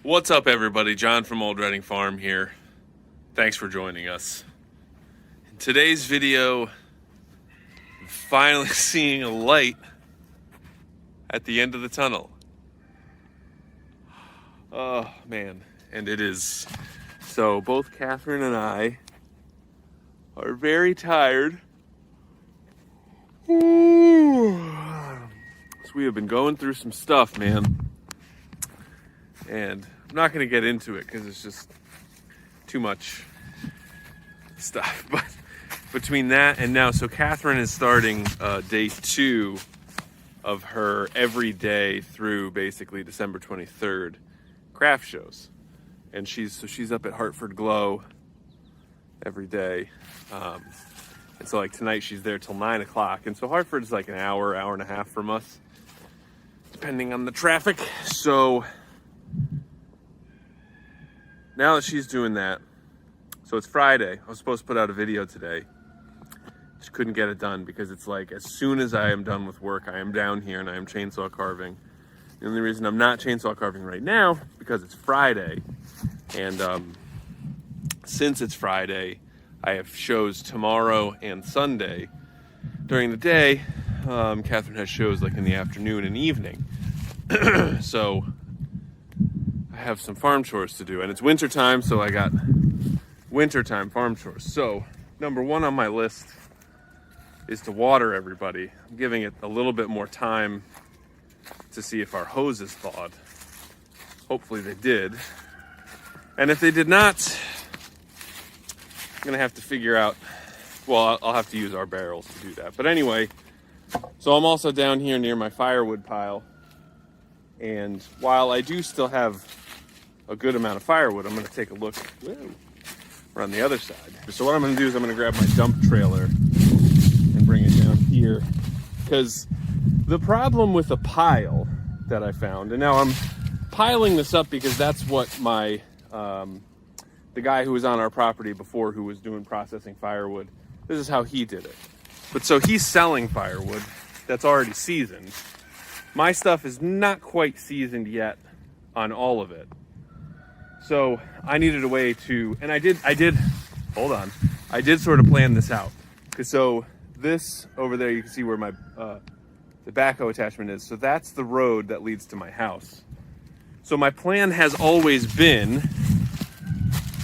What's up, everybody? John from Old Reading Farm here. Thanks for joining us. In today's video, I'm finally seeing a light at the end of the tunnel. Oh, man. And it is. So both Catherine and I are very tired. Ooh. So we have been going through some stuff, man. And I'm not going to get into it because it's just too much stuff. But between that and now, so Catherine is starting day 2 of her every day through basically December 23rd craft shows. And she's up at Hartford Glow every day. And so like tonight she's there till 9 o'clock. And so Hartford's like an hour and a half from us, depending on the traffic. So now that she's doing that, so it's Friday. I was supposed to put out a video today. Just couldn't get it done because it's like as soon as I am done with work, I am down here and I am chainsaw carving. The only reason I'm not chainsaw carving right now is because it's Friday. And since it's Friday, I have shows tomorrow and Sunday. During the day, Catherine has shows like in the afternoon and evening. So I have some farm chores to do, and it's winter time, so I got wintertime farm chores. So number one on my list is to water everybody. I'm giving it a little bit more time to see if our hoses thawed. Hopefully they did. And if they did not, I'm gonna have to figure out, well, I'll have to use our barrels to do that. But anyway, so I'm also down here near my firewood pile. And while I do still have a good amount of firewood, I'm gonna take a look around the other side. So what I'm gonna do is I'm gonna grab my dump trailer and bring it down here. Because the problem with a pile that I found, and now I'm piling this up because that's what my, the guy who was on our property before who was doing processing firewood, this is how he did it. But so he's selling firewood that's already seasoned. My stuff is not quite seasoned yet on all of it. So I needed a way to, and I did, hold on. I did sort of plan this out. So this over there, you can see where my the backhoe attachment is. So that's the road that leads to my house. So my plan has always been,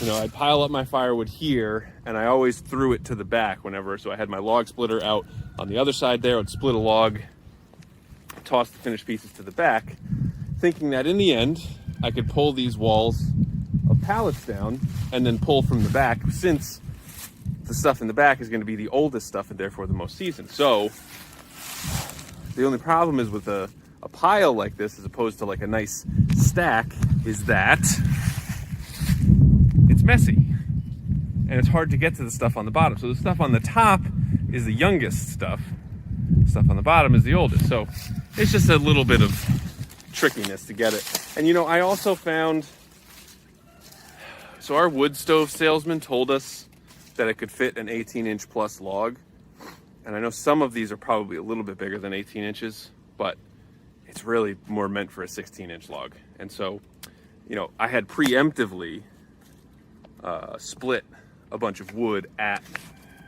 I'd pile up my firewood here and I always threw it to the back whenever, so I had my log splitter out on the other side there. I'd split a log, toss the finished pieces to the back, thinking that in the end, I could pull these walls of pallets down and then pull from the back, since the stuff in the back is going to be the oldest stuff and therefore the most seasoned. So the only problem is with a pile like this, as opposed to like a nice stack, is that it's messy and it's hard to get to the stuff on the bottom. So the stuff on the top is the youngest stuff. Stuff on the bottom is the oldest. So it's just a little bit of trickiness to get it. And I also found, so our wood stove salesman told us that it could fit an 18-inch plus log. And I know some of these are probably a little bit bigger than 18 inches, but it's really more meant for a 16-inch log. And so, I had preemptively split a bunch of wood at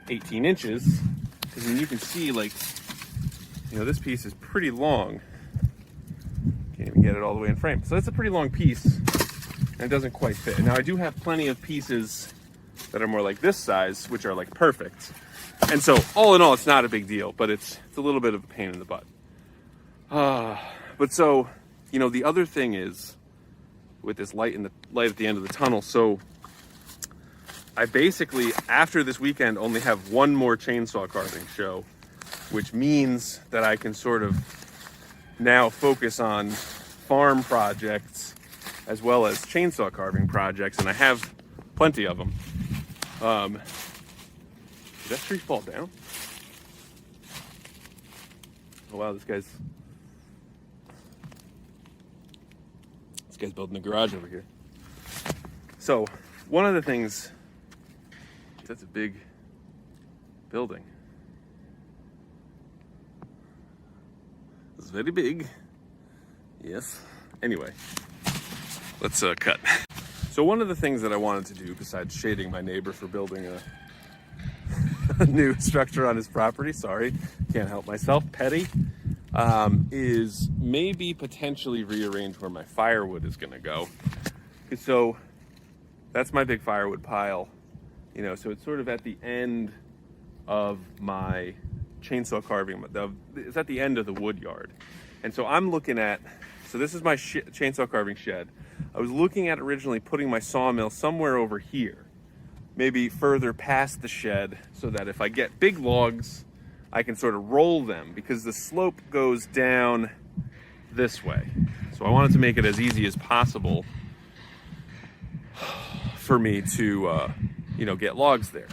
18 inches. Because you can see, like, this piece is pretty long. Can't even get it all the way in frame. So that's a pretty long piece, and it doesn't quite fit. Now I do have plenty of pieces that are more like this size, which are like perfect. And so all in all, it's not a big deal, but it's a little bit of a pain in the butt. But so, the other thing is with this light at the end of the tunnel. So I basically, after this weekend, only have one more chainsaw carving show, which means that I can sort of now focus on farm projects as well as chainsaw carving projects, and I have plenty of them. Did that tree fall down? Oh wow, this guy's building a garage over here. So one of the things, that's a big building. It's very big. Yes. Anyway, Let's cut. So one of the things that I wanted to do, besides shading my neighbor for building a new structure on his property, sorry, can't help myself, petty, is maybe potentially rearrange where my firewood is gonna go. So that's my big firewood pile, you know, so it's sort of at the end of my chainsaw carving, it's at the end of the wood yard. And so I'm looking at, so this is my chainsaw carving shed. I was looking at originally putting my sawmill somewhere over here, maybe further past the shed, so that if I get big logs, I can sort of roll them, because the slope goes down this way. So I wanted to make it as easy as possible for me to, you know, get logs there.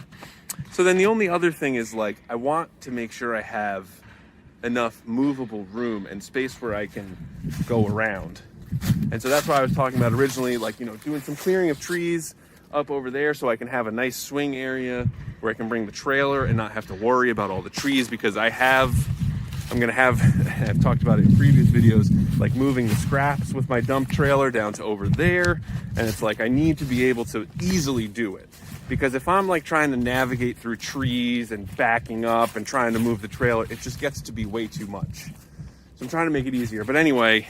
So then the only other thing is, like, I want to make sure I have enough movable room and space where I can go around. And so that's why I was talking about originally, like, you know, doing some clearing of trees up over there so I can have a nice swing area where I can bring the trailer and not have to worry about all the trees, because I'm gonna have, I've talked about it in previous videos, like moving the scraps with my dump trailer down to over there. And it's like, I need to be able to easily do it. Because if I'm like trying to navigate through trees and backing up and trying to move the trailer, it just gets to be way too much. So I'm trying to make it easier. But anyway,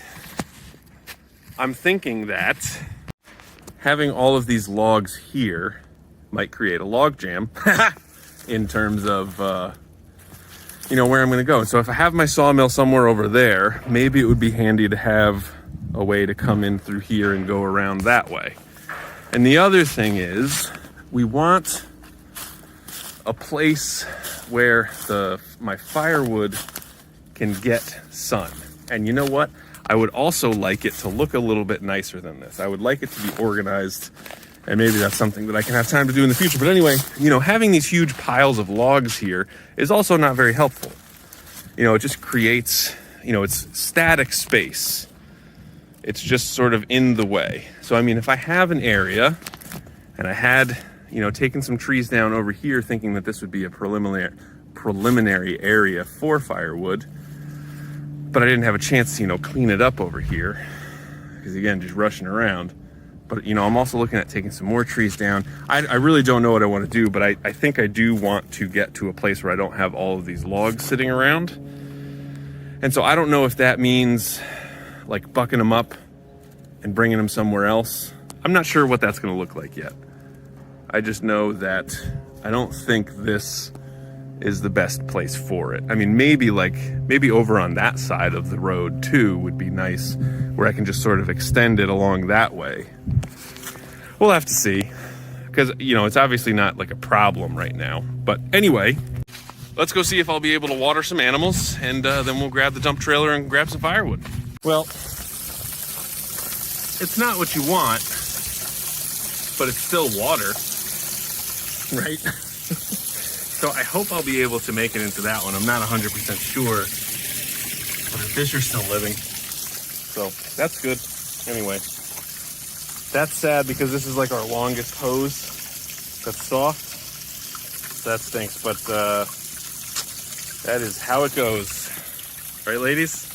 I'm thinking that having all of these logs here might create a log jam in terms of, you know, where I'm going to go. So if I have my sawmill somewhere over there, maybe it would be handy to have a way to come in through here and go around that way. And the other thing is, we want a place where my firewood can get sun. And you know what? I would also like it to look a little bit nicer than this. I would like it to be organized, and maybe that's something that I can have time to do in the future. But anyway, you know, having these huge piles of logs here is also not very helpful. You know, it just creates, you know, it's static space. It's just sort of in the way. So, I mean, if I have an area and I had, you know, taken some trees down over here thinking that this would be a preliminary area for firewood, but I didn't have a chance to, you know, clean it up over here, because again, just rushing around. But, you know, I'm also looking at taking some more trees down. I really don't know what I want to do, but I think I do want to get to a place where I don't have all of these logs sitting around. And so I don't know if that means like bucking them up and bringing them somewhere else. I'm not sure what that's going to look like yet. I just know that I don't think this is the best place for it. I mean, maybe over on that side of the road too would be nice, where I can just sort of extend it along that way. We'll have to see, because, you know, it's obviously not like a problem right now. But anyway, let's go see if I'll be able to water some animals, and then we'll grab the dump trailer and grab some firewood. Well, it's not what you want, but it's still water, right? So I hope I'll be able to make it into that one. I'm not 100% sure, but the fish are still living, so that's good. Anyway, that's sad because this is like our longest hose that's soft. So that stinks, but that is how it goes. Right, ladies?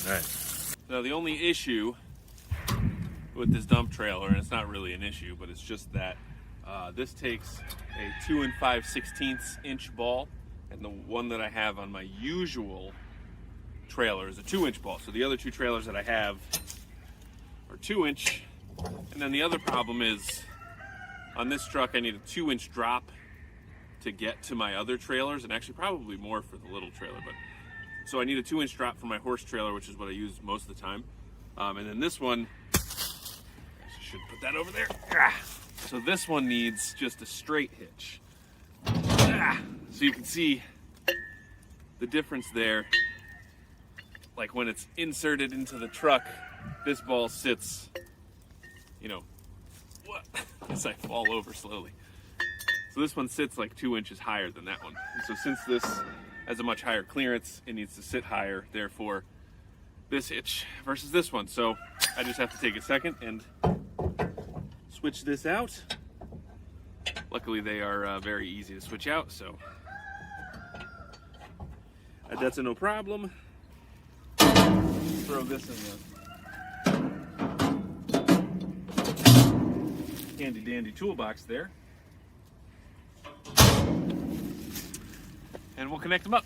All right. Now, the only issue with this dump trailer, and it's not really an issue, but it's just that this takes a 2 5/16 inch ball, and the one that I have on my usual trailer is a 2-inch ball. So the other two trailers that I have are 2-inch, and then the other problem is on this truck I need a 2-inch drop to get to my other trailers, and actually probably more for the little trailer, but so I need a 2-inch drop for my horse trailer, which is what I use most of the time. And then this one, I should put that over there. So this one needs just a straight hitch. So you can see the difference there. Like when it's inserted into the truck, this ball sits, you know, what? As I fall over slowly. So this one sits like 2 inches higher than that one. And so since this has a much higher clearance, it needs to sit higher, therefore this hitch versus this one. So I just have to take a second and switch this out. Luckily they are very easy to switch out, so that's a no problem. Throw this in the handy dandy toolbox there. And we'll connect them up.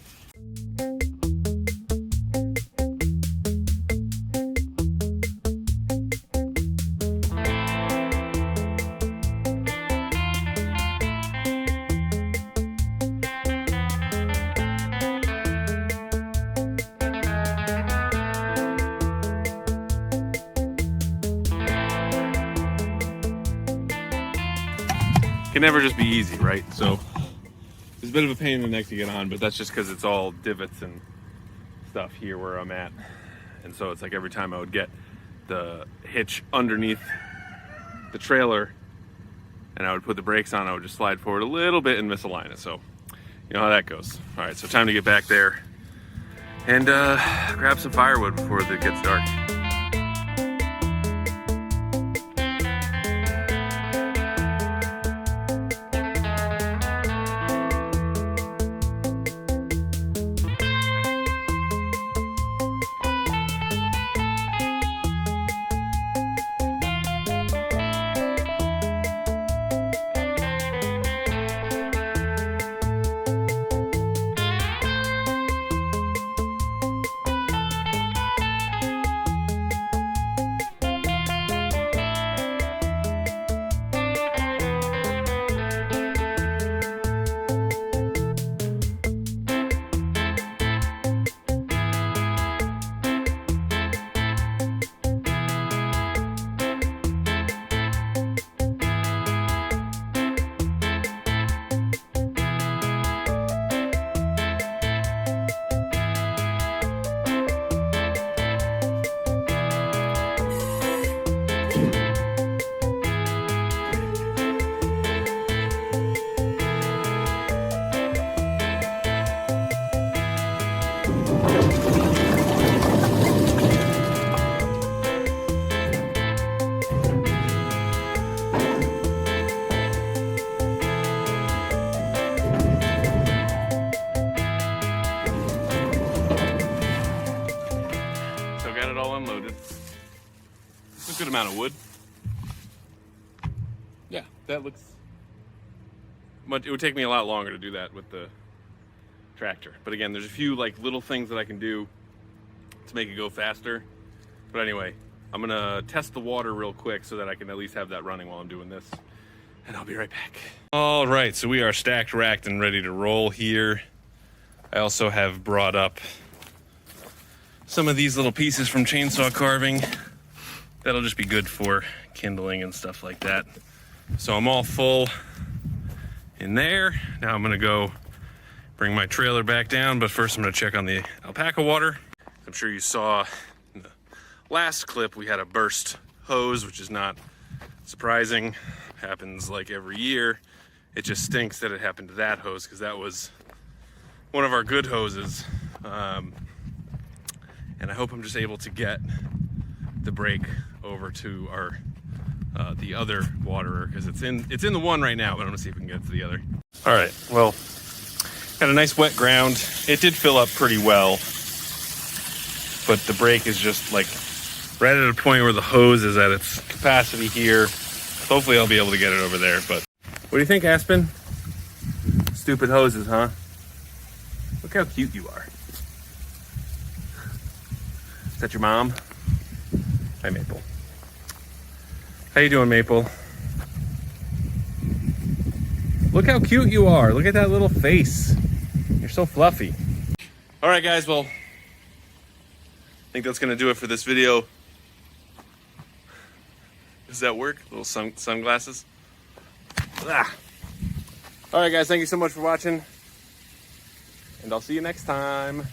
Can never just be easy, right? So it's a bit of a pain in the neck to get on, but that's just because it's all divots and stuff here where I'm at. And so it's like every time I would get the hitch underneath the trailer and I would put the brakes on, I would just slide forward a little bit and misalign it. So you know how that goes. All right, so time to get back there and grab some firewood before it gets dark. Unloaded. It's a good amount of wood. Yeah, that looks much. It would take me a lot longer to do that with the tractor. But again, there's a few like little things that I can do to make it go faster. But anyway, I'm gonna test the water real quick so that I can at least have that running while I'm doing this. And I'll be right back. All right, so we are stacked, racked, and ready to roll here. I also have brought up some of these little pieces from chainsaw carving. That'll just be good for kindling and stuff like that. So I'm all full in there. Now I'm gonna go bring my trailer back down, but first I'm gonna check on the alpaca water. I'm sure you saw in the last clip we had a burst hose, which is not surprising. Happens like every year. It just stinks that it happened to that hose because that was one of our good hoses. And I hope I'm just able to get the brake over to our the other waterer because it's in the one right now, but I'm gonna see if we can get it to the other. All right, well, got a nice wet ground. It did fill up pretty well, but the brake is just like right at a point where the hose is at its capacity here. Hopefully I'll be able to get it over there, but what do you think, Aspen? Stupid hoses, huh? Look how cute you are. Is that your mom? Hi, Maple. How you doing, Maple? Look how cute you are. Look at that little face. You're so fluffy. All right, guys, well, I think that's gonna do it for this video. Does that work? Little sunglasses? Ah. All right, guys, thank you so much for watching, and I'll see you next time.